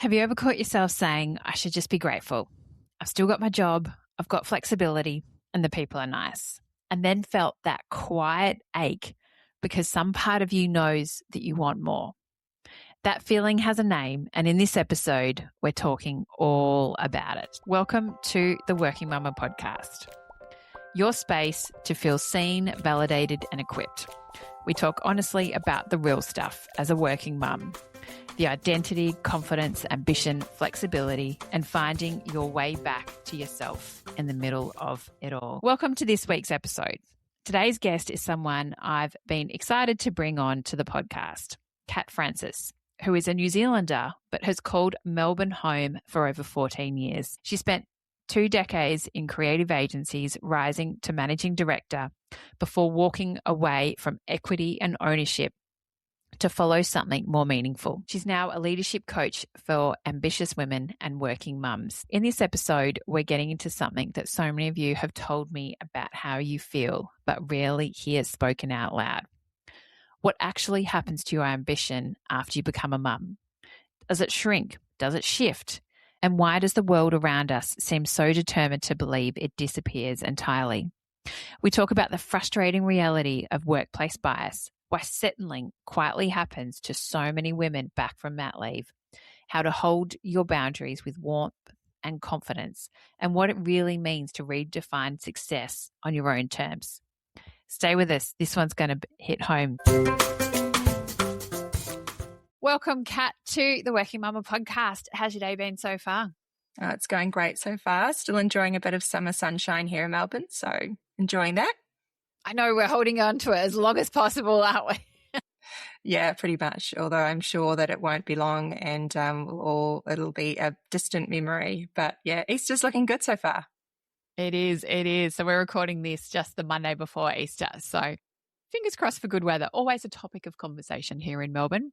Have you ever caught yourself saying, I should just be grateful? I've still got my job, I've got flexibility, and the people are nice. And then felt that quiet ache because some part of you knows that you want more. That feeling has a name, and in this episode, we're talking all about it. Welcome to the Working Mumma podcast, your space to feel seen, validated, and equipped. We talk honestly about the real stuff as a working mum. The identity, confidence, ambition, flexibility, and finding your way back to yourself in the middle of it all. Welcome to this week's episode. Today's guest is someone I've been excited to bring on to the podcast, Kat Francis, who is a New Zealander but has called Melbourne home for over 14 years. She spent 2 decades in creative agencies, rising to managing director before walking away from equity and ownership to follow something more meaningful. She's now a leadership coach for ambitious women and working mums. In this episode, we're getting into something that so many of you have told me about how you feel, but rarely hear spoken out loud. What actually happens to your ambition after you become a mum? Does it shrink? Does it shift? And why does the world around us seem so determined to believe it disappears entirely? We talk about the frustrating reality of workplace bias, why settling quietly happens to so many women back from mat leave, how to hold your boundaries with warmth and confidence, and what it really means to redefine success on your own terms. Stay with us. This one's going to hit home. Welcome, Kat, to the Working Mumma podcast. How's your day been so far? It's going great so far. Still enjoying a bit of summer sunshine here in Melbourne, so enjoying that. I know we're holding on to it as long as possible, aren't we? Yeah, pretty much, although I'm sure that it won't be long and it'll be a distant memory. But yeah, Easter's looking good so far. It is. So we're recording this just the Monday before Easter. So fingers crossed for good weather. Always a topic of conversation here in Melbourne.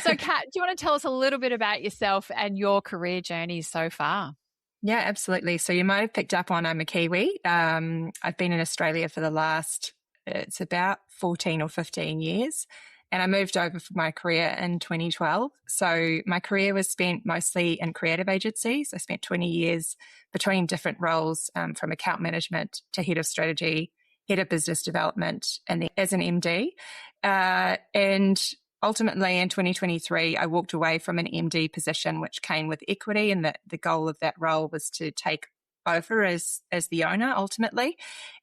So Kat, do you want to tell us a little bit about yourself and your career journey so far? Yeah, absolutely. So you might have picked up on I'm a Kiwi. I've been in Australia for the last, it's about 14 or 15 years. And I moved over for my career in 2012. So my career was spent mostly in creative agencies. I spent 20 years between different roles, from account management to head of strategy, head of business development, and then as an MD. And ultimately, in 2023, I walked away from an MD position, which came with equity, and the goal of that role was to take over as the owner ultimately.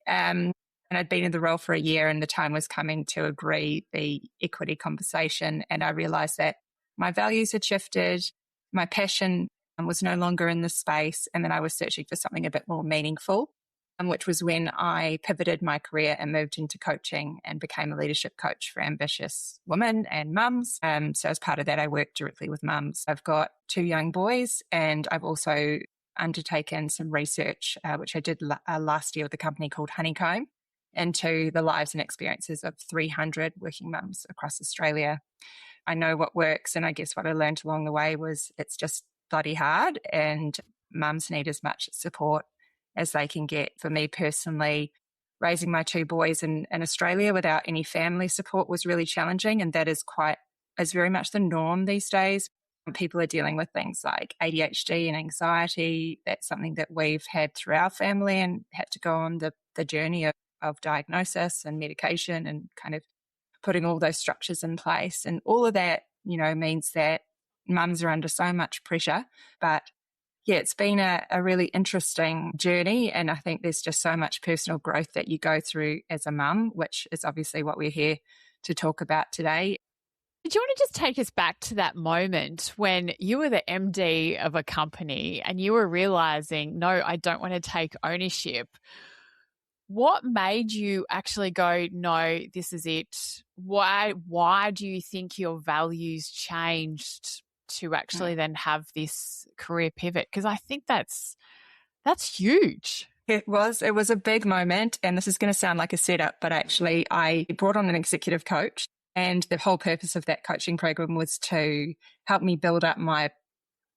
And I'd been in the role for a year, and the time was coming to agree the equity conversation. And I realized that my values had shifted, my passion was no longer in the space, and then I was searching for something a bit more meaningful. Which was when I pivoted my career and moved into coaching and became a leadership coach for ambitious women and mums. So as part of that, I work directly with mums. I've got 2 young boys, and I've also undertaken some research, which I did last year with a company called Honeycomb, into the lives and experiences of 300 working mums across Australia. I know what works, and I guess what I learned along the way was it's just bloody hard, and mums need as much support as they can get. For me personally, raising my 2 boys in Australia without any family support was really challenging, and that is very much the norm these days. People are dealing with things like ADHD and anxiety. That's something that we've had through our family and had to go on the journey of diagnosis and medication and kind of putting all those structures in place. And all of that, means that mums are under so much pressure. But yeah, it's been a really interesting journey, and I think there's just so much personal growth that you go through as a mum, which is obviously what we're here to talk about today. Do you want to just take us back to that moment when you were the MD of a company and you were realizing, no, I don't want to take ownership? What made you actually go, no, this is it? Why do you think your values changed to actually then have this career pivot? Because I think that's huge. It was a big moment, and this is going to sound like a setup, but actually I brought on an executive coach, and the whole purpose of that coaching program was to help me build up my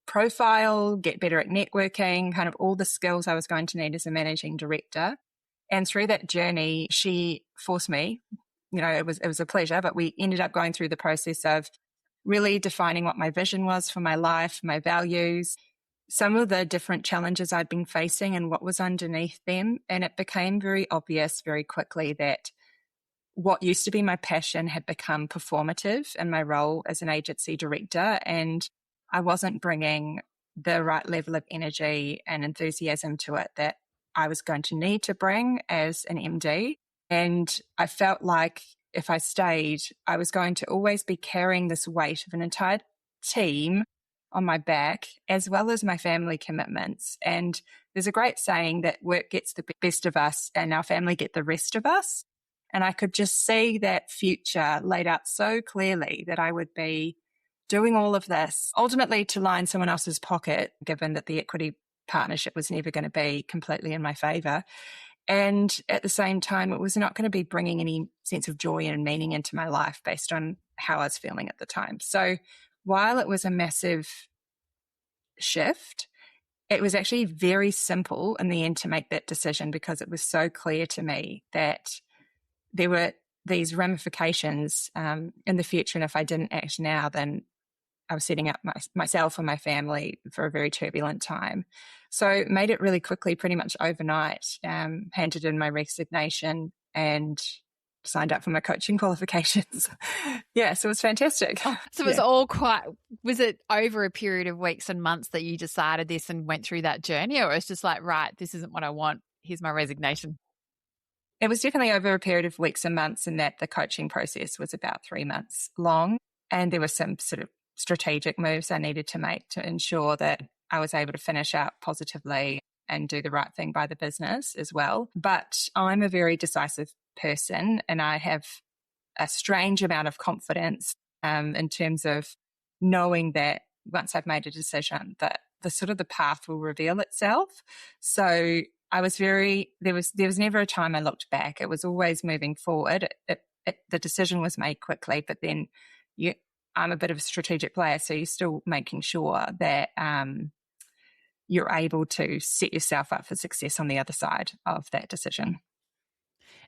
profile, get better at networking, kind of all the skills I was going to need as a managing director. And through that journey, she forced me, it was a pleasure, but we ended up going through the process of really defining what my vision was for my life, my values, some of the different challenges I'd been facing and what was underneath them. And it became very obvious very quickly that what used to be my passion had become performative in my role as an agency director. And I wasn't bringing the right level of energy and enthusiasm to it that I was going to need to bring as an MD. And I felt like if I stayed, I was going to always be carrying this weight of an entire team on my back, as well as my family commitments. And there's a great saying that work gets the best of us and our family get the rest of us. And I could just see that future laid out so clearly that I would be doing all of this ultimately to line someone else's pocket, given that the equity partnership was never going to be completely in my favor. And at the same time, it was not going to be bringing any sense of joy and meaning into my life based on how I was feeling at the time. So while it was a massive shift, it was actually very simple in the end to make that decision, because it was so clear to me that there were these ramifications in the future. And if I didn't act now, then I was setting up myself and my family for a very turbulent time. So made it really quickly, pretty much overnight, handed in my resignation and signed up for my coaching qualifications. Yeah, so it was fantastic. Oh, so it was all was it over a period of weeks and months that you decided this and went through that journey? Or it's just like, right, this isn't what I want. Here's my resignation. It was definitely over a period of weeks and months, in that the coaching process was about 3 months long. And there were some sort of strategic moves I needed to make to ensure that I was able to finish out positively and do the right thing by the business as well. But I'm a very decisive person, and I have a strange amount of confidence in terms of knowing that once I've made a decision, that the path will reveal itself. So I was there was never a time I looked back. It was always moving forward. The decision was made quickly, but then I'm a bit of a strategic player, so you're still making sure that you're able to set yourself up for success on the other side of that decision.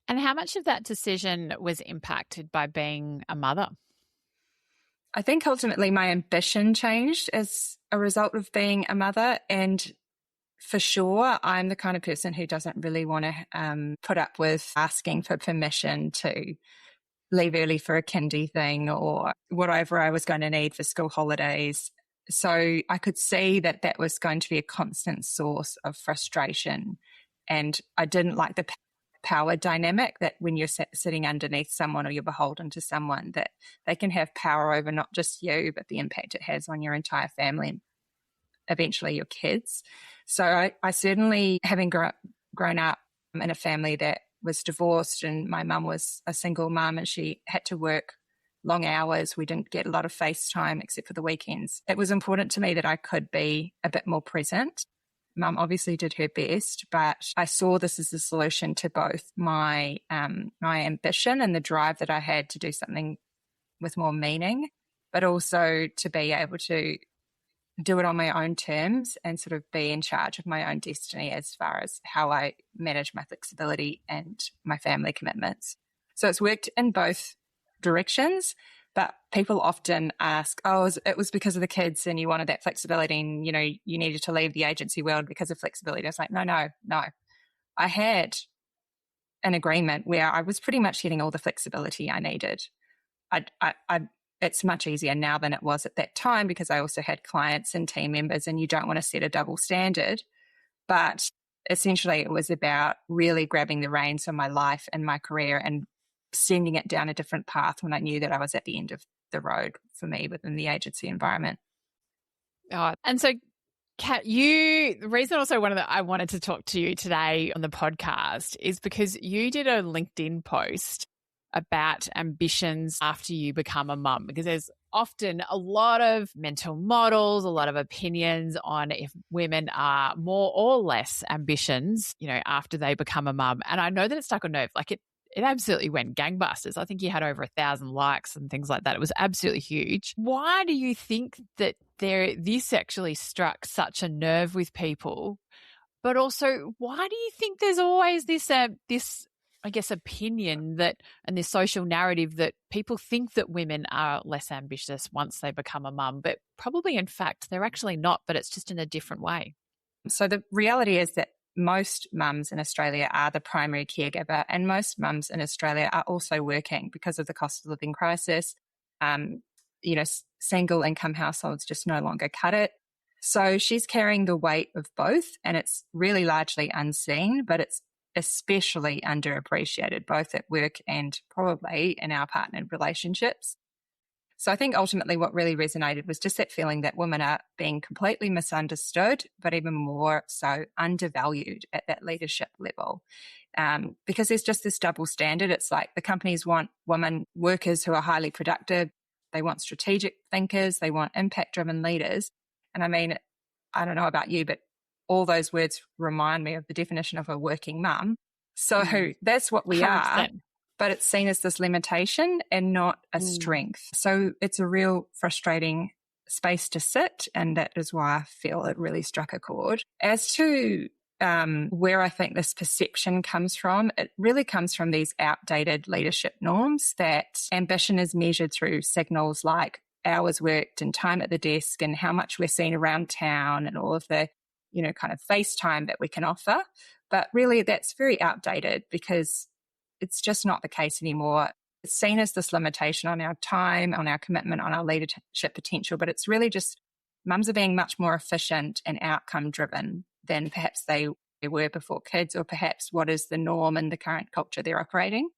And how much of that decision was impacted by being a mother? I think ultimately my ambition changed as a result of being a mother. And for sure, I'm the kind of person who doesn't really want to put up with asking for permission to leave early for a kindy thing or whatever I was going to need for school holidays. So I could see that that was going to be a constant source of frustration. And I didn't like the power dynamic, that when you're sitting underneath someone or you're beholden to someone, that they can have power over not just you, but the impact it has on your entire family and eventually your kids. So I certainly, having grown up in a family that was divorced, and my mum was a single mum and she had to work long hours. We didn't get a lot of FaceTime except for the weekends. It was important to me that I could be a bit more present. Mum obviously did her best, but I saw this as a solution to both my ambition and the drive that I had to do something with more meaning, but also to be able to do it on my own terms and sort of be in charge of my own destiny as far as how I manage my flexibility and my family commitments. So it's worked in both directions, but people often ask, oh, it was because of the kids and you wanted that flexibility and, you needed to leave the agency world because of flexibility. It's like, no. I had an agreement where I was pretty much getting all the flexibility I needed. It's much easier now than it was at that time because I also had clients and team members, and you don't want to set a double standard. But essentially it was about really grabbing the reins on my life and my career and sending it down a different path when I knew that I was at the end of the road for me within the agency environment. Oh, and so Kat, the reason also I wanted to talk to you today on the podcast is because you did a LinkedIn post about ambitions after you become a mum, because there's often a lot of mental models, a lot of opinions on if women are more or less ambitions, after they become a mum. And I know that it stuck a nerve. Like it absolutely went gangbusters. I think you had over 1,000 likes and things like that. It was absolutely huge. Why do you think that this actually struck such a nerve with people? But also, why do you think there's always this I guess, opinion that, and this social narrative that people think that women are less ambitious once they become a mum, but probably in fact they're actually not, but it's just in a different way. So the reality is that most mums in Australia are the primary caregiver, and most mums in Australia are also working because of the cost of living crisis. Um, Single income households just no longer cut it. So she's carrying the weight of both, and it's really largely unseen, but it's especially underappreciated, both at work and probably in our partnered relationships. So I think ultimately what really resonated was just that feeling that women are being completely misunderstood, but even more so undervalued at that leadership level. Because there's just this double standard. It's like the companies want women workers who are highly productive. They want strategic thinkers. They want impact-driven leaders. And I mean, I don't know about you, but all those words remind me of the definition of a working mum. So that's what we 100%. are, but it's seen as this limitation and not a strength. So it's a real frustrating space to sit, and that is why I feel it really struck a chord. As to where I think this perception comes from, it really comes from these outdated leadership norms that ambition is measured through signals like hours worked and time at the desk and how much we're seen around town and all of the, kind of face time that we can offer. But really that's very outdated because it's just not the case anymore. It's seen as this limitation on our time, on our commitment, on our leadership potential, but it's really just mums are being much more efficient and outcome driven than perhaps they were before kids, or perhaps what is the norm in the current culture they're operating.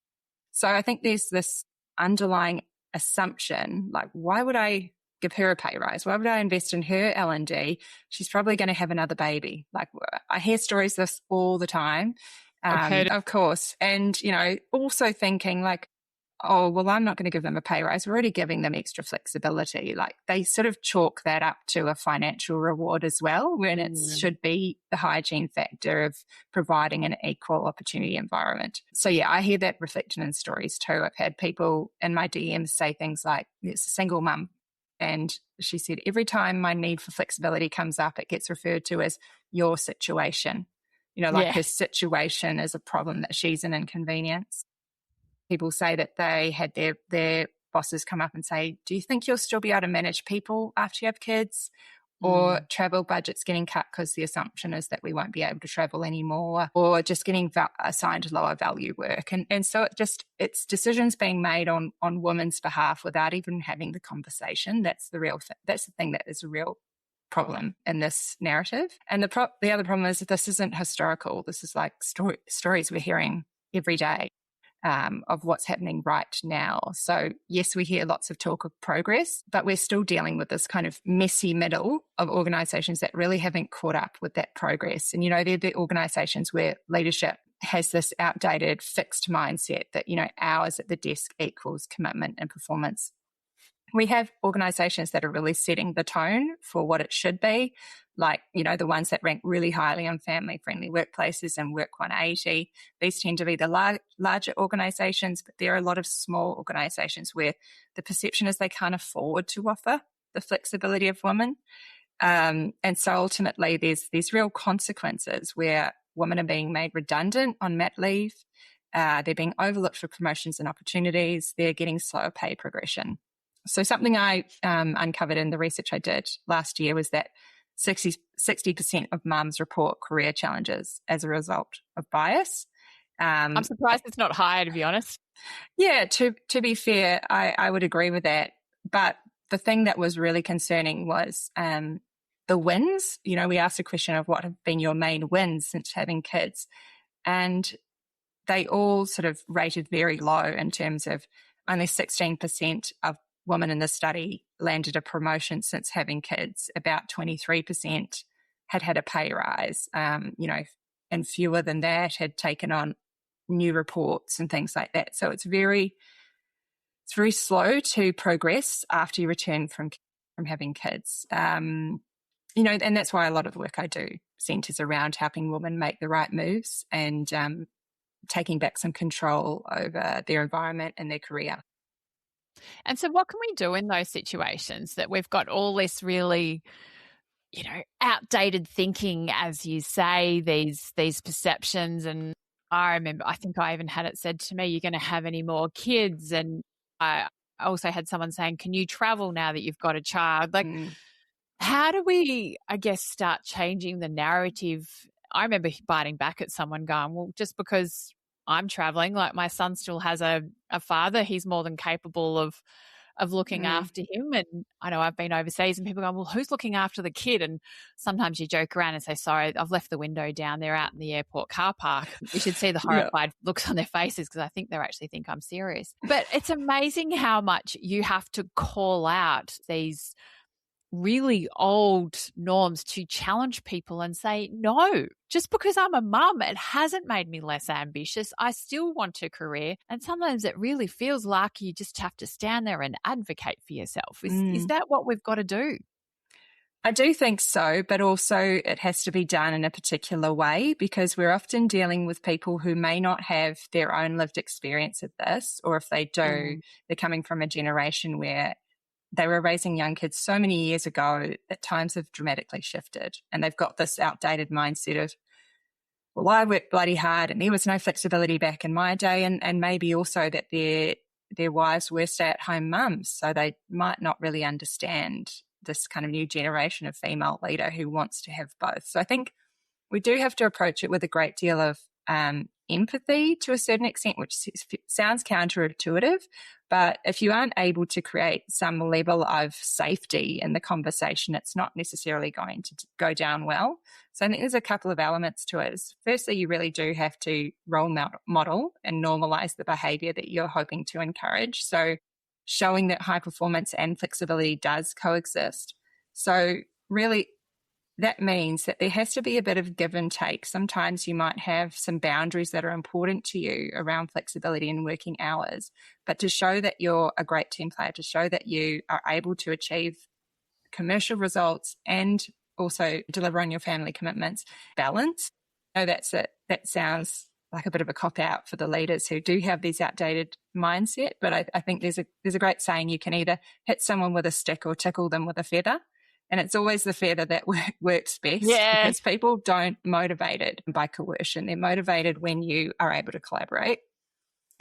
So I think there's this underlying assumption, like, why would I give her a pay rise? Why would I invest in her L&D? She's probably going to have another baby. Like, I hear stories of this all the time. I've heard of course. And, also thinking like, oh, well, I'm not going to give them a pay rise. We're already giving them extra flexibility. Like they sort of chalk that up to a financial reward as well, when it should be the hygiene factor of providing an equal opportunity environment. So yeah, I hear that reflected in stories too. I've had people in my DMs say things like, it's a single mum. And she said, every time my need for flexibility comes up, it gets referred to as your situation. Her situation is a problem, that she's an inconvenience. People say that they had their bosses come up and say, do you think you'll still be able to manage people after you have kids? Or travel budgets getting cut because the assumption is that we won't be able to travel anymore, or just getting assigned lower value work. And so it's decisions being made on women's behalf without even having the conversation. That's the thing that is a real problem in this narrative. And the other problem is that this isn't historical. This is like stories we're hearing every day. Of what's happening right now. So yes, we hear lots of talk of progress, but we're still dealing with this kind of messy middle of organisations that really haven't caught up with that progress. And, they're the organisations where leadership has this outdated fixed mindset that, hours at the desk equals commitment and performance. We have organisations that are really setting the tone for what it should be, like, the ones that rank really highly on family-friendly workplaces and Work 180. These tend to be the larger organisations, but there are a lot of small organisations where the perception is they can't afford to offer the flexibility of women. And so ultimately there's these real consequences where women are being made redundant on mat leave. They're being overlooked for promotions and opportunities. They're getting slower pay progression. So something I uncovered in the research I did last year was that 60% of mums report career challenges as a result of bias. I'm surprised it's not higher, to be honest. Yeah, to be fair, I would agree with that. But the thing that was really concerning was the wins. We asked a question of what have been your main wins since having kids. And they all sort of rated very low in terms of only 16% of women in the study landed a promotion since having kids. About 23% had a pay rise, and fewer than that had taken on new reports and things like that. So it's very slow to progress after you return from having kids. And that's why a lot of the work I do centres around helping women make the right moves and taking back some control over their environment and their career. And so what can we do in those situations that we've got all this really, outdated thinking, as you say, these perceptions, and I remember, I think I even had it said to me, you're going to have any more kids? And I also had someone saying, can you travel now that you've got a child? Like, Mm. how do we, I guess, start changing the narrative? I remember biting back at someone going, well, just because I'm traveling, like my son still has a father, he's more than capable of looking Mm. after him. And I know I've been overseas and people go, well, who's looking after the kid? And sometimes you joke around and say, sorry, I've left the window down there out in the airport car park. You should see the Yeah. horrified looks on their faces because I think they actually think I'm serious. But it's amazing how much you have to call out these really old norms to challenge people and say, no, just because I'm a mum, it hasn't made me less ambitious. I still want a career. And sometimes it really feels like you just have to stand there and advocate for yourself. Is that what we've got to do? I do think so, but also it has to be done in a particular way because we're often dealing with people who may not have their own lived experience of this, or if they do, they're coming from a generation where they were raising young kids so many years ago that times have dramatically shifted. And they've got this outdated mindset of, well, I worked bloody hard and there was no flexibility back in my day. And maybe also that their wives were stay-at-home mums, so they might not really understand this kind of new generation of female leader who wants to have both. So I think we do have to approach it with a great deal of empathy to a certain extent, which sounds counterintuitive. But if you aren't able to create some level of safety in the conversation, it's not necessarily going to go down well. So I think there's a couple of elements to it. Firstly, you really do have to role model and normalize the behavior that you're hoping to encourage. So showing that high performance and flexibility does coexist. So really, that means that there has to be a bit of give and take. Sometimes you might have some boundaries that are important to you around flexibility and working hours, but to show that you're a great team player, to show that you are able to achieve commercial results and also deliver on your family commitments, balance. I know that sounds like a bit of a cop out for the leaders who do have these outdated mindset, but I think there's a great saying: you can either hit someone with a stick or tickle them with a feather. And it's always the feather that works best because people don't motivate it by coercion. They're motivated when you are able to collaborate.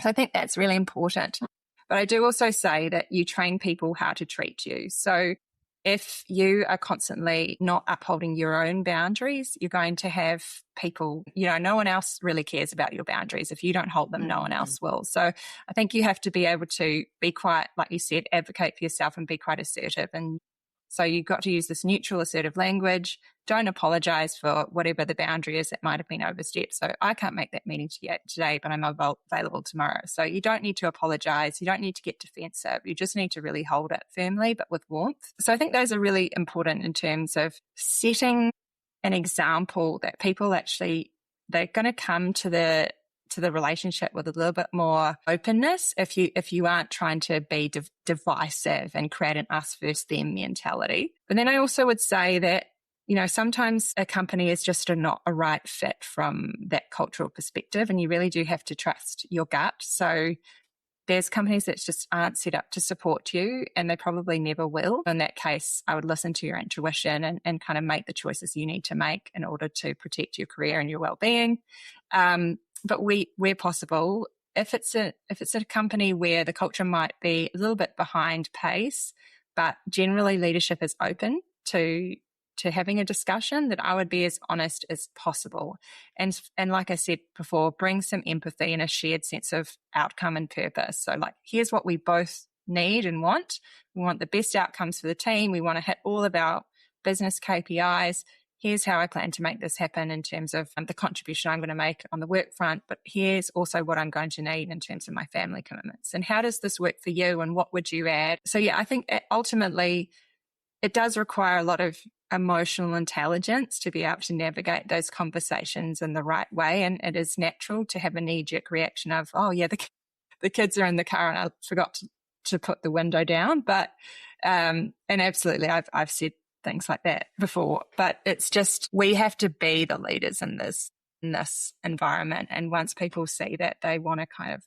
So I think that's really important. But I do also say that you train people how to treat you. So if you are constantly not upholding your own boundaries, you're going to have people, no one else really cares about your boundaries. If you don't hold them, no one else will. So I think you have to be able to be quite, like you said, advocate for yourself and be quite assertive. And so you've got to use this neutral, assertive language. Don't apologize for whatever the boundary is that might have been overstepped. So I can't make that meeting today, but I'm available tomorrow. So you don't need to apologize. You don't need to get defensive. You just need to really hold it firmly, but with warmth. So I think those are really important in terms of setting an example that people actually, they're going to come to the relationship with a little bit more openness if you aren't trying to be divisive and create an us versus them mentality. But then I also would say that, sometimes a company is just not a right fit from that cultural perspective, and you really do have to trust your gut. So there's companies that just aren't set up to support you, and they probably never will. In that case, I would listen to your intuition and kind of make the choices you need to make in order to protect your career and your well-being. But where possible, if it's a company where the culture might be a little bit behind pace, but generally leadership is open to having a discussion, that I would be as honest as possible. And like I said before, bring some empathy and a shared sense of outcome and purpose. So like, here's what we both need and want. We want the best outcomes for the team. We want to hit all of our business KPIs. Here's how I plan to make this happen in terms of the contribution I'm going to make on the work front, but here's also what I'm going to need in terms of my family commitments. And how does this work for you, and what would you add? So yeah, I think ultimately it does require a lot of emotional intelligence to be able to navigate those conversations in the right way. And it is natural to have a knee-jerk reaction of, oh yeah, the kids are in the car and I forgot to put the window down. But and absolutely, I've said things like that before, but it's just, we have to be the leaders in this environment. And once people see that, they want to kind of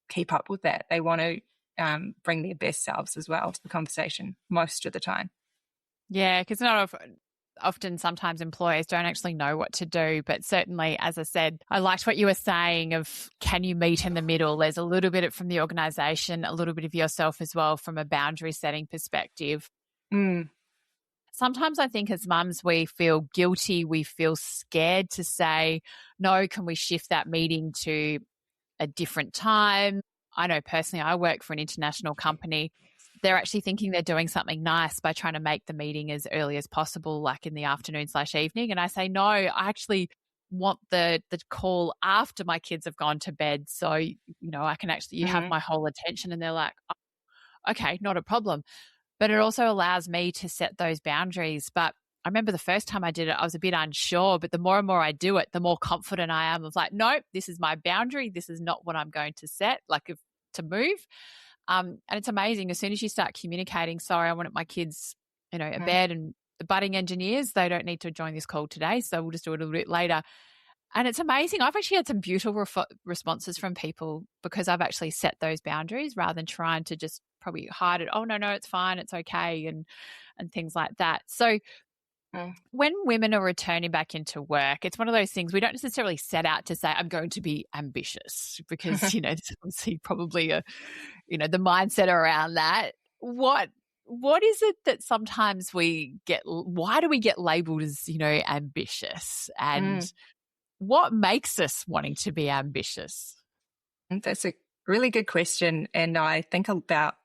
keep up with that. They want to bring their best selves as well to the conversation most of the time. Yeah, because often sometimes employers don't actually know what to do. But certainly, as I said, I liked what you were saying of can you meet in the middle? There's a little bit from the organisation, a little bit of yourself as well from a boundary setting perspective. Sometimes I think as mums, we feel guilty. We feel scared to say, no, can we shift that meeting to a different time? I know personally, I work for an international company. They're actually thinking they're doing something nice by trying to make the meeting as early as possible, like in the afternoon/evening. And I say, no, I actually want the call after my kids have gone to bed. So, I can actually, you have my whole attention. And they're like, oh, okay, not a problem. But it also allows me to set those boundaries. But I remember the first time I did it, I was a bit unsure, but the more and more I do it, the more confident I am of like, nope, this is my boundary. This is not what I'm going to set, to move. And it's amazing. As soon as you start communicating, sorry, I wanted my kids, at bed, and the budding engineers, they don't need to join this call today. So we'll just do it a little bit later. And it's amazing. I've actually had some beautiful responses from people because I've actually set those boundaries rather than trying to just probably hide it. Oh, no, it's fine. It's okay. And things like that. So when women are returning back into work, it's one of those things we don't necessarily set out to say, I'm going to be ambitious because, there's obviously probably the mindset around that. What is it that sometimes we get, why do we get labeled as, ambitious? And what makes us wanting to be ambitious? That's a really good question. And I think about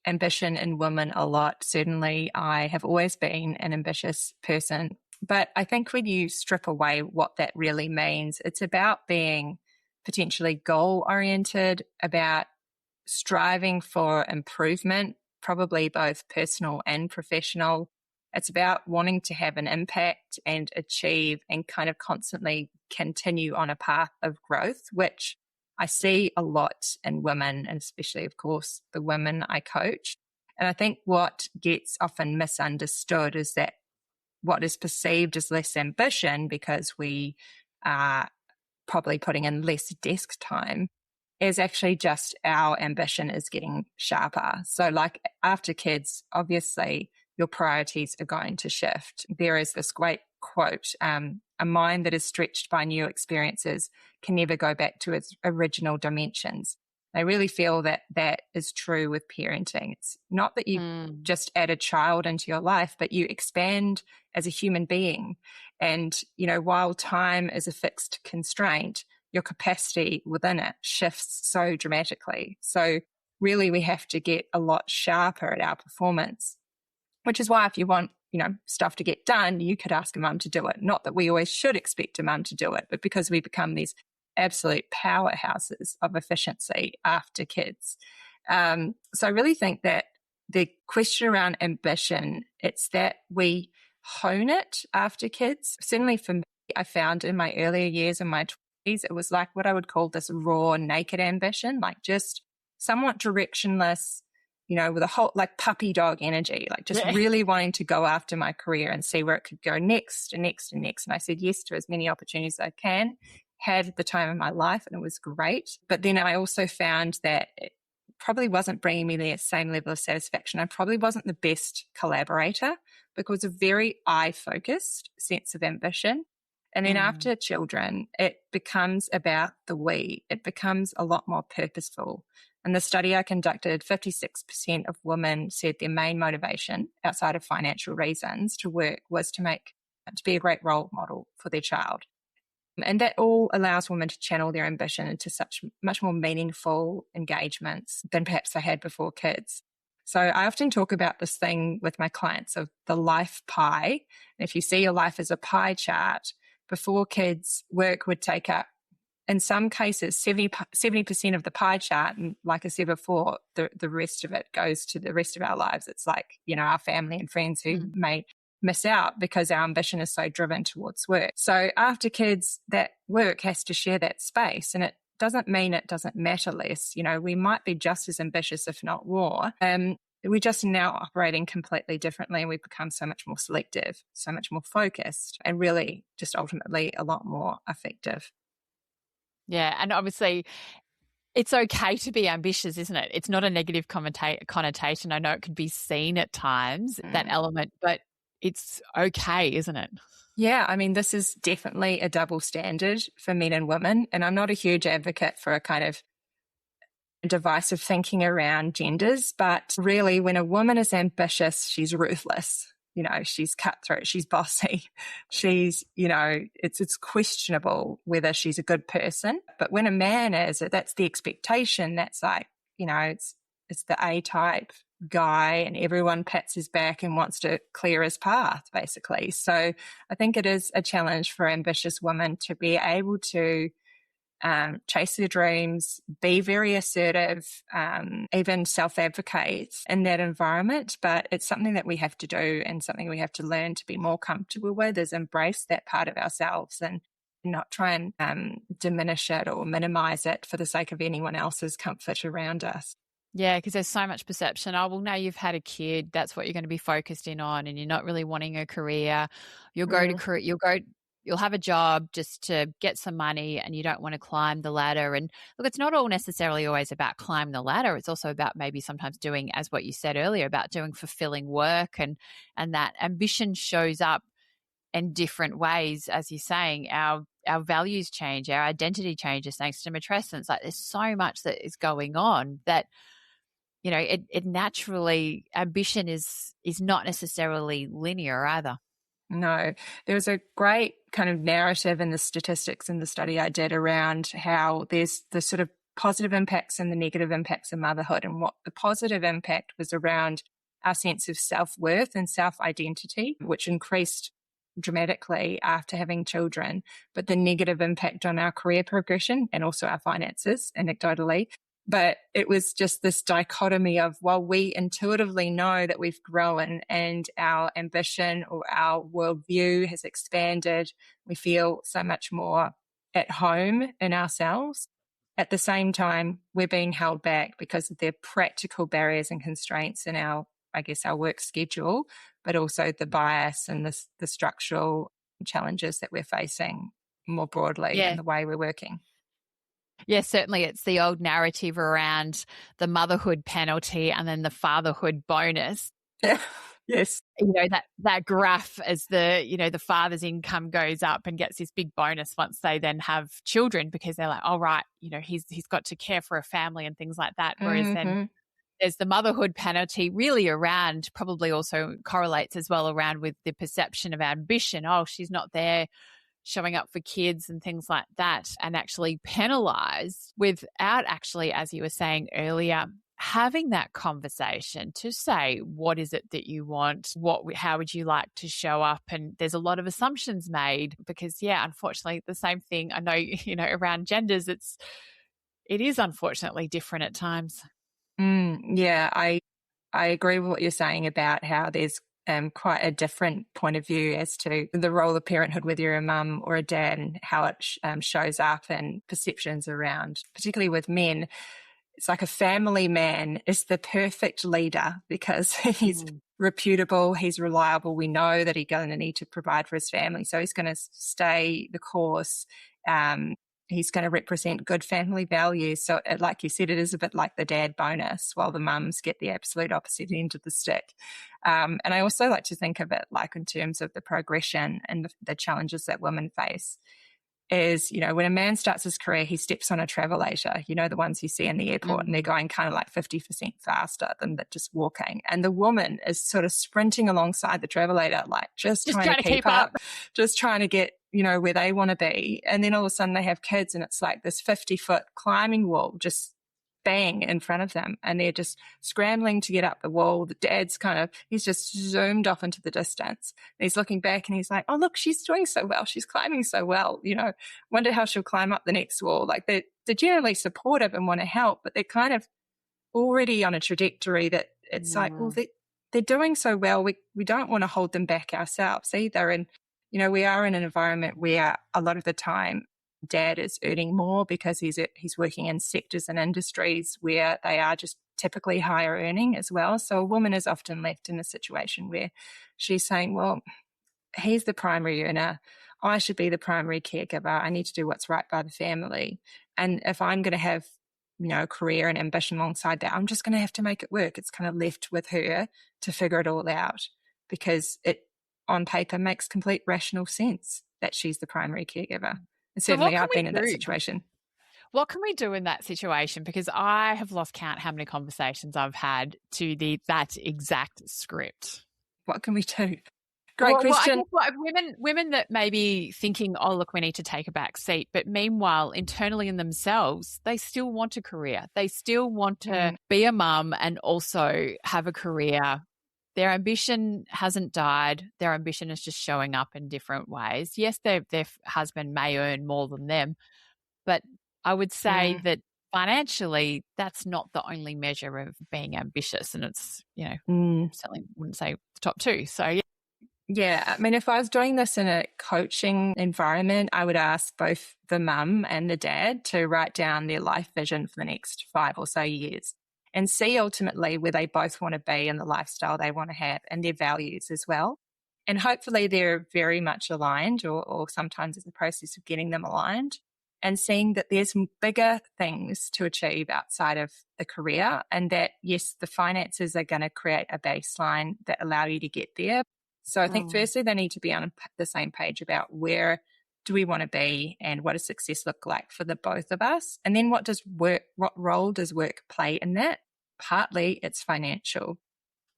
ambition in women a lot. Certainly, I have always been an ambitious person. But I think when you strip away what that really means, it's about being potentially goal-oriented, about striving for improvement, probably both personal and professional. It's about wanting to have an impact and achieve and kind of constantly continue on a path of growth, which I see a lot in women, and especially, of course, the women I coach. And I think what gets often misunderstood is that what is perceived as less ambition because we are probably putting in less desk time is actually just our ambition is getting sharper. So like after kids, obviously your priorities are going to shift. There is this great quote, a mind that is stretched by new experiences can never go back to its original dimensions. I really feel that that is true with parenting. It's not that you just add a child into your life, but you expand as a human being. And, while time is a fixed constraint, your capacity within it shifts so dramatically. So really we have to get a lot sharper at our performance, which is why if you want, stuff to get done, you could ask a mum to do it. Not that we always should expect a mum to do it, but because we become these absolute powerhouses of efficiency after kids. So I really think that the question around ambition, it's that we hone it after kids. Certainly for me, I found in my earlier years, in my 20s, it was like what I would call this raw, naked ambition, like just somewhat directionless, with a whole like puppy dog energy, like just really wanting to go after my career and see where it could go next and next and next. And I said yes to as many opportunities as I can, had the time of my life, and it was great. But then I also found that it probably wasn't bringing me the same level of satisfaction. I probably wasn't the best collaborator because of very I-focused sense of ambition. And then after children, it becomes about the we. It becomes a lot more purposeful. In the study I conducted, 56% of women said their main motivation outside of financial reasons to work was to be a great role model for their child. And that all allows women to channel their ambition into much more meaningful engagements than perhaps they had before kids. So I often talk about this thing with my clients of the life pie. And if you see your life as a pie chart, before kids, work would take up, in some cases, 70% of the pie chart. And like I said before, the rest of it goes to the rest of our lives. It's like, our family and friends who may miss out because our ambition is so driven towards work. So after kids, that work has to share that space. And it doesn't mean it doesn't matter less. We might be just as ambitious, if not more. We're just now operating completely differently, and we've become so much more selective, so much more focused, and really just ultimately a lot more effective. Yeah. And obviously it's okay to be ambitious, isn't it? It's not a negative connotation. I know it could be seen at times, that element, but it's okay, isn't it? Yeah, I mean, this is definitely a double standard for men and women. And I'm not a huge advocate for a kind of divisive thinking around genders, but really, when a woman is ambitious, she's ruthless. She's cutthroat, she's bossy, it's questionable whether she's a good person. But when a man is, that's the expectation. That's like, it's the A-type guy, and everyone pats his back and wants to clear his path, basically. So I think it is a challenge for ambitious women to be able to chase their dreams, be very assertive, even self-advocate in that environment. But it's something that we have to do, and something we have to learn to be more comfortable with, is embrace that part of ourselves and not try and diminish it or minimize it for the sake of anyone else's comfort around us. Yeah, because there's so much perception. Oh, well, now you've had a kid, that's what you're going to be focused in on, and you're not really wanting a career. You'll have a job just to get some money, and you don't want to climb the ladder. And look, it's not all necessarily always about climbing the ladder. It's also about maybe sometimes doing, as what you said earlier, about doing fulfilling work, and that ambition shows up in different ways. As you're saying, our values change, our identity changes thanks to matrescence. Like, there's so much that is going on that, it naturally, ambition is not necessarily linear either. No, there was a great kind of narrative in the statistics in the study I did around how there's the sort of positive impacts and the negative impacts of motherhood. And what the positive impact was around our sense of self-worth and self-identity, which increased dramatically after having children. But the negative impact on our career progression and also our finances, anecdotally. But it was just this dichotomy of, while we intuitively know that we've grown and our ambition or our worldview has expanded, we feel so much more at home in ourselves. At the same time, we're being held back because of the practical barriers and constraints in our work schedule, but also the bias and the structural challenges that we're facing more broadly in the way we're working. Yes, certainly. It's the old narrative around the motherhood penalty and then the fatherhood bonus. Yeah. Yes. That graph as the father's income goes up and gets this big bonus once they then have children, because they're like, oh, right, he's got to care for a family and things like that. Whereas then there's the motherhood penalty, really around, probably also correlates as well around with the perception of ambition. Oh, she's not there showing up for kids and things like that, and actually penalized without actually, as you were saying earlier, having that conversation to say, what is it that you want? How would you like to show up? And there's a lot of assumptions made because, unfortunately, the same thing. I know, around genders, it is unfortunately different at times. Yeah, I agree with what you're saying about how there's quite a different point of view as to the role of parenthood, whether you're a mum or a dad, and how it shows up, and perceptions around, particularly with men. It's like a family man is the perfect leader because he's reputable, he's reliable. We know that he's going to need to provide for his family, so he's going to stay the course. He's going to represent good family values. So, like you said, it is a bit like the dad bonus, while the mums get the absolute opposite end of the stick. And I also like to think of it like in terms of the progression and the challenges that women face. Is, when a man starts his career, he steps on a travelator, the ones you see in the airport, and they're going kind of like 50% faster than just walking. And the woman is sort of sprinting alongside the travelator, like just trying to keep up, just trying to get, where they want to be. And then all of a sudden they have kids, and it's like this 50-foot climbing wall just bang in front of them, and they're just scrambling to get up the wall. The dad's he's just zoomed off into the distance. And he's looking back and he's like, oh, look, she's doing so well. She's climbing so well. Wonder how she'll climb up the next wall. Like they're generally supportive and want to help, but they're kind of already on a trajectory that it's like, well, they're doing so well. We don't want to hold them back ourselves either. And, we are in an environment where a lot of the time dad is earning more because he's working in sectors and industries where they are just typically higher earning as well. So a woman is often left in a situation where she's saying, well, he's the primary earner. I should be the primary caregiver. I need to do what's right by the family. And if I'm going to have, a career and ambition alongside that, I'm just going to have to make it work. It's kind of left with her to figure it all out, because on paper makes complete rational sense that she's the primary caregiver. And So what certainly can I've we been in that do? situation. What can we do in that situation? Because I have lost count how many conversations I've had to that exact script. What can we do? Great Well, I question. guess women that may be thinking, oh, look, we need to take a back seat. But meanwhile, internally in themselves, they still want a career. They still want to be a mum and also have a career. Their ambition hasn't died. Their ambition is just showing up in different ways. Yes, their husband may earn more than them, but I would say that financially, that's not the only measure of being ambitious. And it's, certainly wouldn't say the top two. So, yeah. Yeah, I mean, if I was doing this in a coaching environment, I would ask both the mum and the dad to write down their life vision for the next 5 or so years and see ultimately where they both want to be and the lifestyle they want to have and their values as well. And hopefully they're very much aligned, or sometimes it's a process of getting them aligned, and seeing that there's bigger things to achieve outside of the career, and that, yes, the finances are going to create a baseline that allow you to get there. So I think firstly, they need to be on the same page about where do we want to be and what does success look like for the both of us? And then what role does work play in that? Partly it's financial.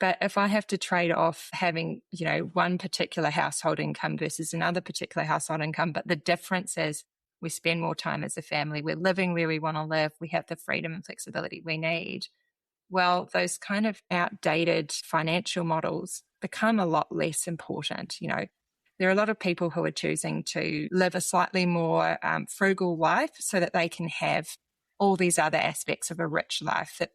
But if I have to trade off having, one particular household income versus another particular household income, but the difference is we spend more time as a family, we're living where we want to live, we have the freedom and flexibility we need, well, those kind of outdated financial models become a lot less important. There are a lot of people who are choosing to live a slightly more frugal life so that they can have all these other aspects of a rich life that,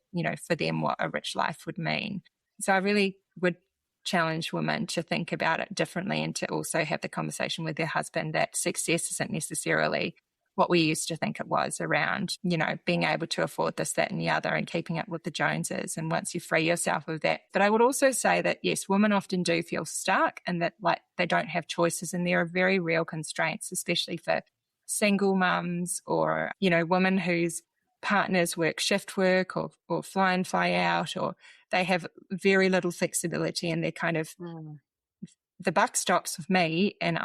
for them, what a rich life would mean. So I really would challenge women to think about it differently and to also have the conversation with their husband that success isn't necessarily what we used to think it was around, being able to afford this, that, and the other and keeping up with the Joneses. And once you free yourself of that. But I would also say that, yes, women often do feel stuck and that they don't have choices. And there are very real constraints, especially for single mums or, women whose partners work shift work or fly in, fly out, or they have very little flexibility and they're kind of the buck stops with me and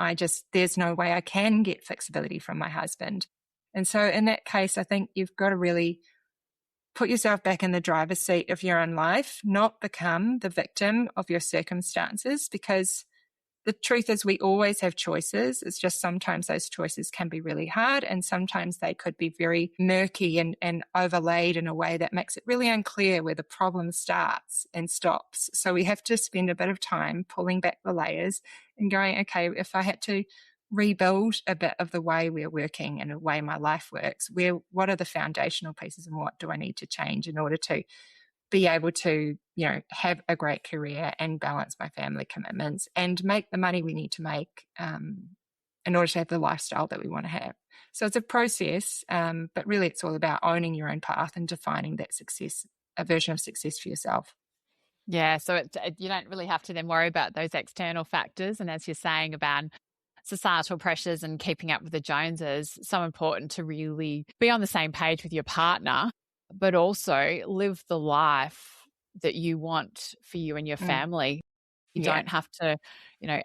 there's no way I can get flexibility from my husband. And so in that case, I think you've got to really put yourself back in the driver's seat of your own life, not become the victim of your circumstances, because the truth is we always have choices. It's just sometimes those choices can be really hard and sometimes they could be very murky and overlaid in a way that makes it really unclear where the problem starts and stops. So we have to spend a bit of time pulling back the layers and going, okay, if I had to rebuild a bit of the way we're working and the way my life works, what are the foundational pieces and what do I need to change in order to be able to, have a great career and balance my family commitments and make the money we need to make in order to have the lifestyle that we want to have. So it's a process, but really it's all about owning your own path and defining that success, a version of success for yourself. Yeah, so you don't really have to then worry about those external factors. And as you're saying about societal pressures and keeping up with the Joneses, so important to really be on the same page with your partner, but also live the life that you want for you and your family. You don't have to,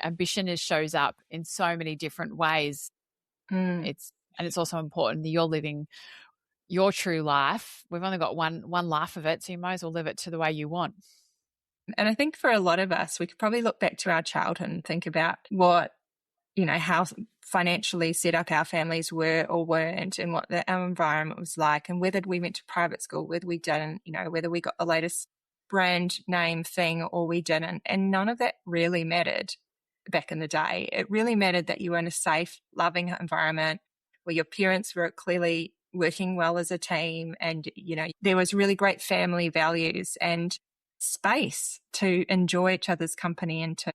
ambition shows up in so many different ways. It's also important that you're living your true life. We've only got one life of it, so you might as well live it to the way you want. And I think for a lot of us, we could probably look back to our childhood and think about what, how financially set up our families were or weren't and what our environment was like and whether we went to private school, whether we didn't, whether we got the latest brand name thing or we didn't. And none of that really mattered back in the day. It really mattered that you were in a safe, loving environment where your parents were clearly working well as a team and, there was really great family values and space to enjoy each other's company and to,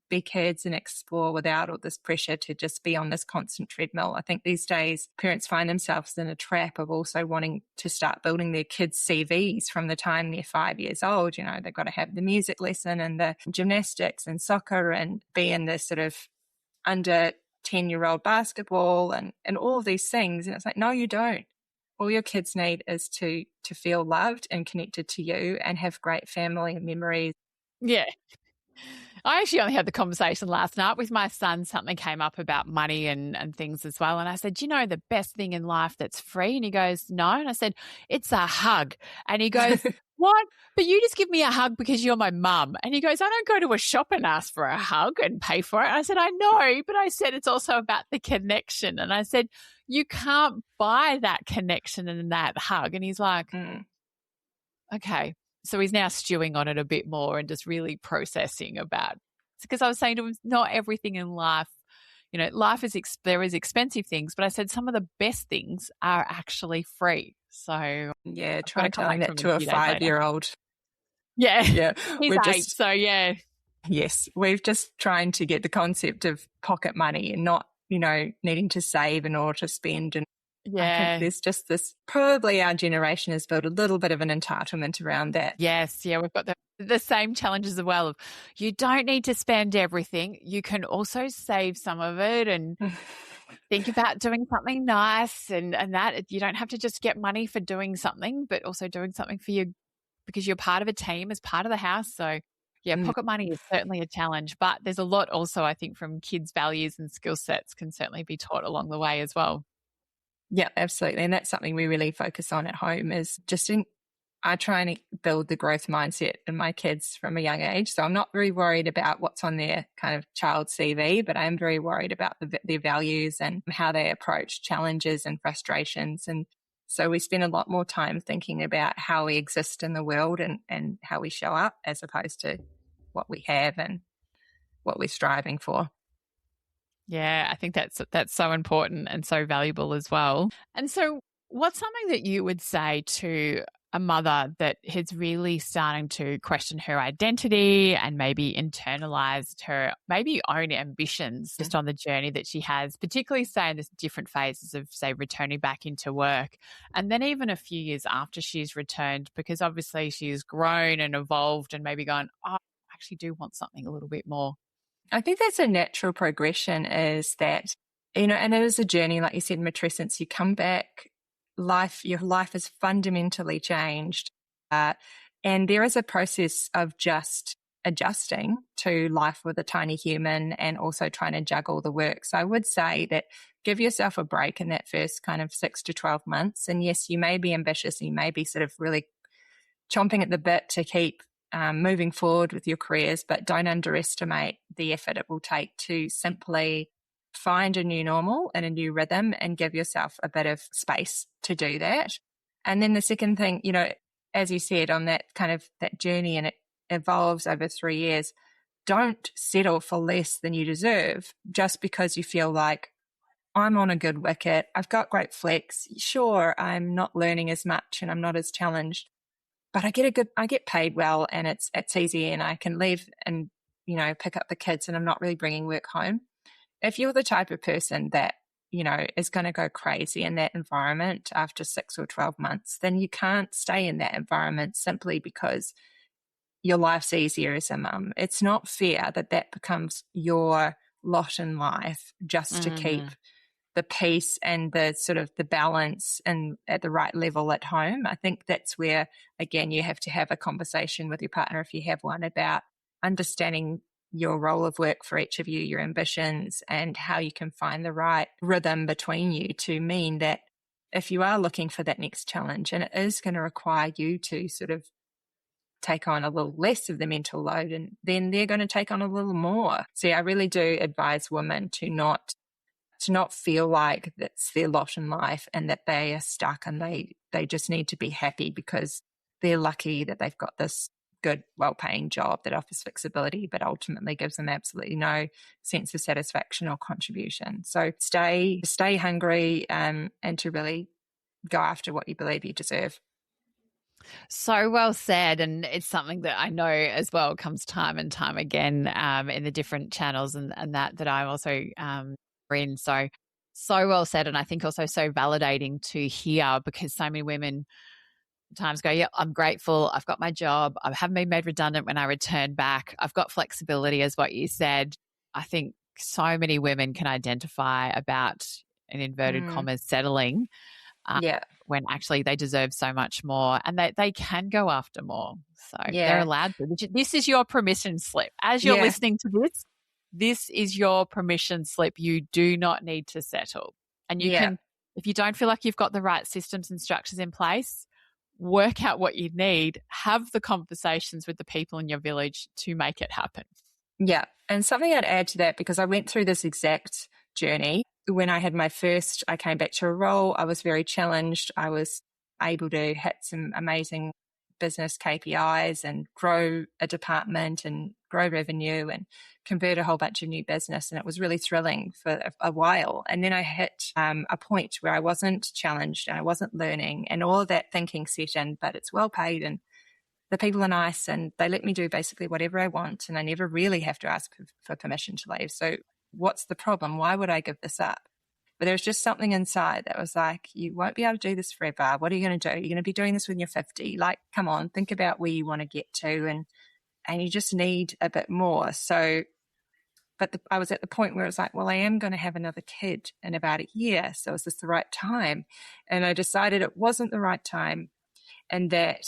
be kids and explore without all this pressure to just be on this constant treadmill. I think these days parents find themselves in a trap of also wanting to start building their kids' CVs from the time they're 5 years old. They've got to have the music lesson and the gymnastics and soccer and be in this sort of under 10-year-old basketball and all of these things. And it's like, no, you don't. All your kids need is to feel loved and connected to you and have great family memories. Yeah. I actually only had the conversation last night with my son. Something came up about money and things as well. And I said, "Do you know the best thing in life that's free?" And he goes, "No." And I said, "It's a hug." And he goes, "What? But you just give me a hug because you're my mum." And he goes, "I don't go to a shop and ask for a hug and pay for it." And I said, "I know, but I said it's also about the connection." And I said, "You can't buy that connection and that hug." And he's like, Mm. okay. So he's now stewing on it a bit more and just really processing about, because I was saying to him, not everything in life, life is, there is expensive things, but I said some of the best things are actually free. So Yeah, I've got try to come telling back that from him to a a few days later. 5-year-old. Yeah. Yeah, He's we're 8. just, So yeah. yes, we're just trying to get the concept of pocket money and not, needing to save in order to spend. And I think Yeah. there's just this, probably our generation has built a little bit of an entitlement around that. Yes. Yeah. We've got the same challenges as well of you don't need to spend everything. You can also save some of it and think about doing something nice and that you don't have to just get money for doing something, but also doing something for you because you're part of a team as part of the house. So yeah, Mm. pocket money is certainly a challenge, but there's a lot also I think from kids' values and skill sets can certainly be taught along the way as well. Yeah, absolutely. And that's something we really focus on at home is just I try and build the growth mindset in my kids from a young age. So I'm not very worried about what's on their kind of child CV, but I'm very worried about their values and how they approach challenges and frustrations. And so we spend a lot more time thinking about how we exist in the world and how we show up as opposed to what we have and what we're striving for. Yeah, I think that's so important and so valuable as well. And so what's something that you would say to a mother that is really starting to question her identity and maybe internalized her maybe own ambitions just on the journey that she has, particularly say in the different phases of say returning back into work and then even a few years after she's returned, because obviously she's grown and evolved and maybe gone, oh, I actually do want something a little bit more. I think that's a natural progression is that, and it is a journey, like you said, matrescence, you come back, your life is fundamentally changed. And there is a process of just adjusting to life with a tiny human and also trying to juggle the work. So I would say that give yourself a break in that first kind of 6 to 12 months. And yes, you may be ambitious and you may be sort of really chomping at the bit to keep moving forward with your careers, but don't underestimate the effort it will take to simply find a new normal and a new rhythm and give yourself a bit of space to do that. And then the second thing, as you said, on that kind of that journey and it evolves over 3 years, don't settle for less than you deserve just because you feel like I'm on a good wicket. I've got great flex. Sure, I'm not learning as much and I'm not as challenged, but I get paid well and it's easy and I can leave and, pick up the kids and I'm not really bringing work home. If you're the type of person that, is going to go crazy in that environment after 6 or 12 months, then you can't stay in that environment simply because your life's easier as a mum. It's not fair that becomes your lot in life just to keep the peace and the sort of the balance and at the right level at home. I think that's where, again, you have to have a conversation with your partner if you have one about understanding your role of work for each of you, your ambitions, and how you can find the right rhythm between you to mean that if you are looking for that next challenge and it is going to require you to sort of take on a little less of the mental load and then they're going to take on a little more. See, I really do advise women to not feel like that's their lot in life and that they are stuck and they just need to be happy because they're lucky that they've got this good, well-paying job that offers flexibility, but ultimately gives them absolutely no sense of satisfaction or contribution. So stay hungry and to really go after what you believe you deserve. So well said. And it's something that I know as well comes time and time again in the different channels and that I'm also in. So well said. And I think also so validating to hear because so many women times go, yeah, I'm grateful. I've got my job. I haven't been made redundant when I return back. I've got flexibility as what you said. I think so many women can identify about in inverted commas settling Yeah. when actually they deserve so much more, and they can go after more. So they're Yeah. allowed to. This is your permission slip. As you're Yeah. listening to this is your permission slip. You do not need to settle. And you Yeah. can, if you don't feel like you've got the right systems and structures in place, work out what you need, have the conversations with the people in your village to make it happen. Yeah. And something I'd add to that, because I went through this exact journey. When I had my first, I came back to a role, I was very challenged. I was able to hit some amazing business KPIs and grow a department and grow revenue and convert a whole bunch of new business. And it was really thrilling for a while. And then I hit a point where I wasn't challenged and I wasn't learning, and all of that thinking set in, but it's well paid and the people are nice and they let me do basically whatever I want, and I never really have to ask for permission to leave. So what's the problem? Why would I give this up? But there was just something inside that was like, you won't be able to do this forever. What are you going to do? You're going to be doing this when you're 50. Like, come on, think about where you want to get to, and you just need a bit more. So, but I was at the point where it was like, well, I am going to have another kid in about a year. So is this the right time? And I decided it wasn't the right time, and that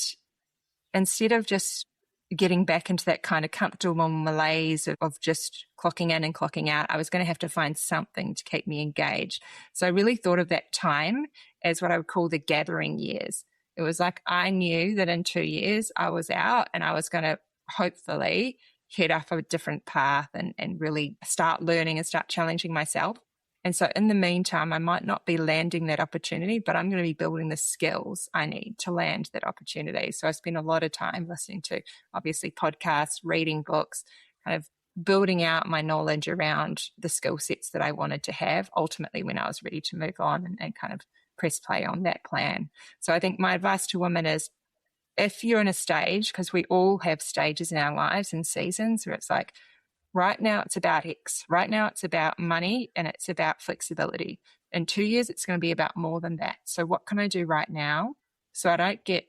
instead of just getting back into that kind of comfortable malaise of just clocking in and clocking out, I was going to have to find something to keep me engaged. So I really thought of that time as what I would call the gathering years. It was like I knew that in 2 years I was out and I was going to hopefully head up a different path and really start learning and start challenging myself. And so in the meantime, I might not be landing that opportunity, but I'm going to be building the skills I need to land that opportunity. So I spend a lot of time listening to, obviously, podcasts, reading books, kind of building out my knowledge around the skill sets that I wanted to have ultimately when I was ready to move on and kind of press play on that plan. So I think my advice to women is, if you're in a stage, because we all have stages in our lives and seasons where it's like, right now it's about X. Right now it's about money and it's about flexibility. In 2 years, it's going to be about more than that. So what can I do right now so I don't get,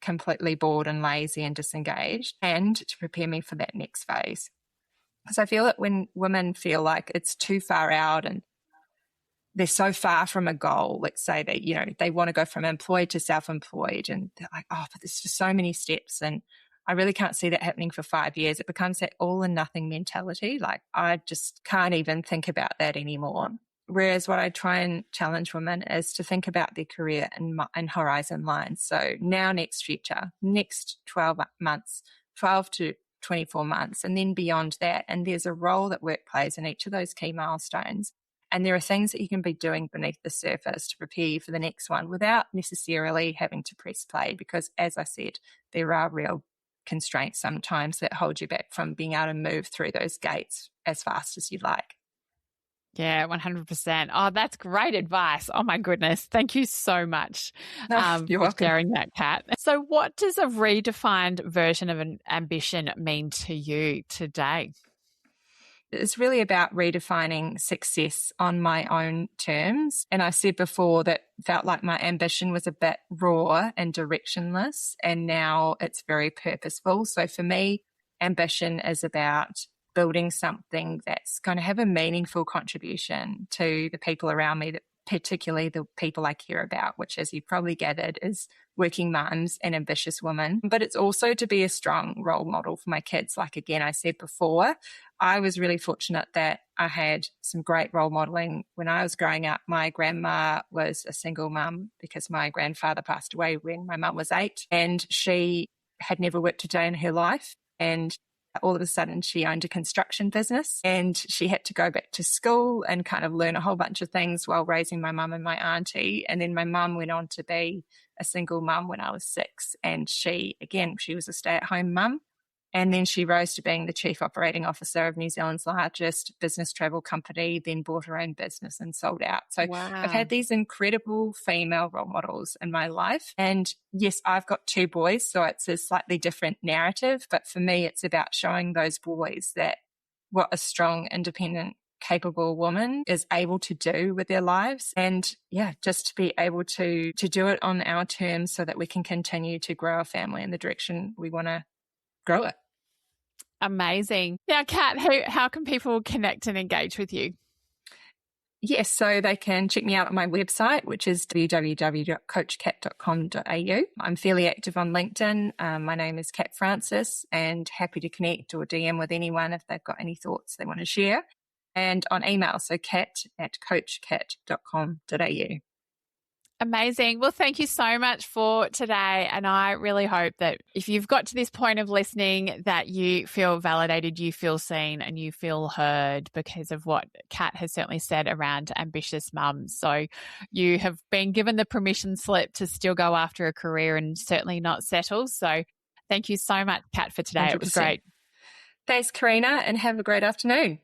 completely bored and lazy and disengaged, and to prepare me for that next phase? Because I feel that when women feel like it's too far out and they're so far from a goal, let's say they want to go from employed to self-employed, and they're like, oh, but there's just so many steps, and I really can't see that happening for 5 years. It becomes that all or nothing mentality. Like, I just can't even think about that anymore. Whereas what I try and challenge women is to think about their career in horizon lines. So now, next future, next 12 months, 12 to 24 months, and then beyond that. And there's a role that work plays in each of those key milestones. And there are things that you can be doing beneath the surface to prepare you for the next one without necessarily having to press play, because, as I said, there are real constraints sometimes that hold you back from being able to move through those gates as fast as you'd like. Yeah, 100%. Oh, that's great advice. Oh, my goodness. Thank you so much You're for welcome. sharing that, Kat. So what does a redefined version of an ambition mean to you today? It's really about redefining success on my own terms. And I said before that felt like my ambition was a bit raw and directionless, and now it's very purposeful. So for me, ambition is about building something that's going to have a meaningful contribution to the people around me, particularly the people I care about, which, as you've probably gathered, is working mums and ambitious women. But it's also to be a strong role model for my kids. Like, again, I said before, I was really fortunate that I had some great role modeling when I was growing up. My grandma was a single mum because my grandfather passed away when my mum was 8, and she had never worked a day in her life. And all of a sudden she owned a construction business, and she had to go back to school and kind of learn a whole bunch of things while raising my mum and my auntie. And then my mum went on to be a single mum when I was 6. And she was a stay-at-home mum. And then she rose to being the chief operating officer of New Zealand's largest business travel company, then bought her own business and sold out. So Wow. I've had these incredible female role models in my life. And yes, I've got 2 boys, so it's a slightly different narrative. But for me, it's about showing those boys that what a strong, independent, capable woman is able to do with their lives. And just to be able to do it on our terms so that we can continue to grow our family in the direction we want to grow it. Amazing. Now, Kat, how can people connect and engage with you? Yes, so they can check me out on my website, which is www.coachkat.com.au. I'm fairly active on LinkedIn. My name is Kat Francis, and happy to connect or DM with anyone if they've got any thoughts they want to share. And on email, so kat@coachkat.com.au. Amazing. Well, thank you so much for today. And I really hope that if you've got to this point of listening, that you feel validated, you feel seen, and you feel heard because of what Kat has certainly said around ambitious mums. So you have been given the permission slip to still go after a career and certainly not settle. So thank you so much, Kat, for today. It was 100%. great. Thanks, Karina, and have a great afternoon.